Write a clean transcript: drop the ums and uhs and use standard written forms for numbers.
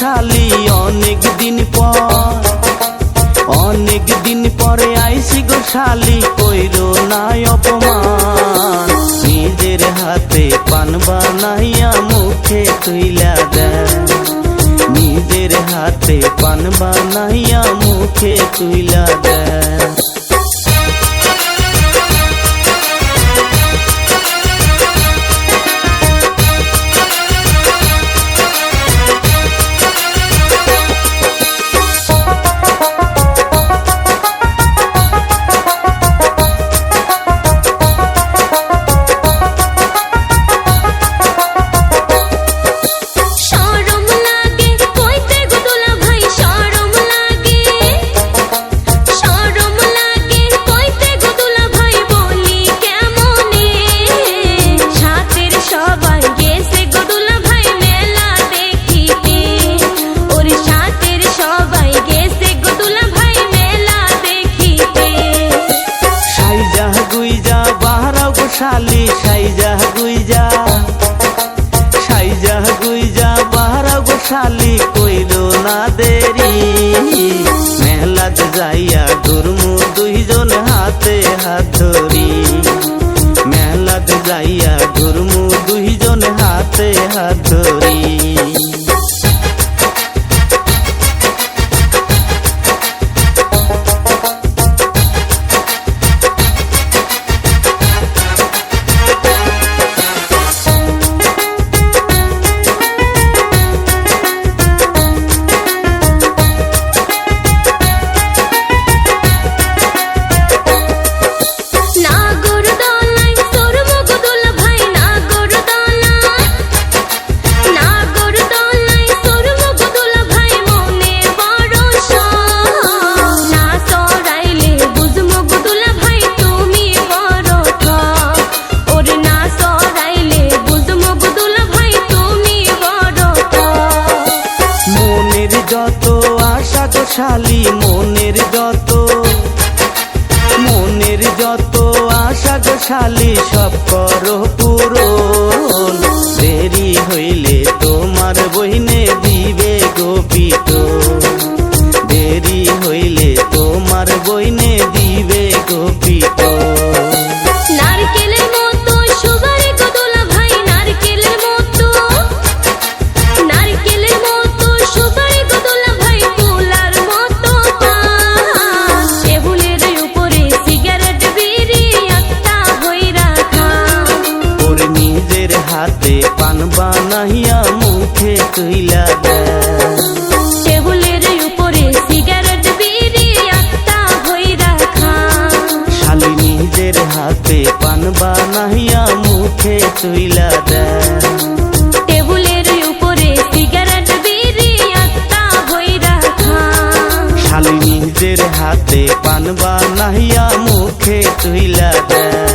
শালি অনেক দিন পরে আইসি গো শালি কইরো না অপমান নিজের হাতে পান বানাইয়া মুখে তুইলা দেয় নিজের হাতে পান বানাইয়া মুখে তুইলা দেয় শালি সাইজা গুইজা বাহারা গো শালি কইরো না দেরি মেলাত যাইয়া ঘুরমু দুইজন হাতে হাত ধরি মেলাত যাইয়া ঘুরমু দুইজন হাতে হাত ধরি যত আশা গো শালি মনের যত আশা গো শালি সব করো পূরণ দেরি হইলে তোমার বইনে দিবে গো পিটন দেরি হইলে তোমার বইনে দিবে গো পিটন হাতে পান বানাইয়া মুখে তুইলা দেয় টেবিলের উপরে সিগারেট বিড়ি একটা ভইরা খা শালি নিজের হাতে পান বানাইয়া মুখে তুইলা দেয় টেবিলের উপরে সিগারেট বিড়ি একটা ভইরা খা শালি নিজের হাতে পান বানাইয়া মুখে তুইলা দেয়।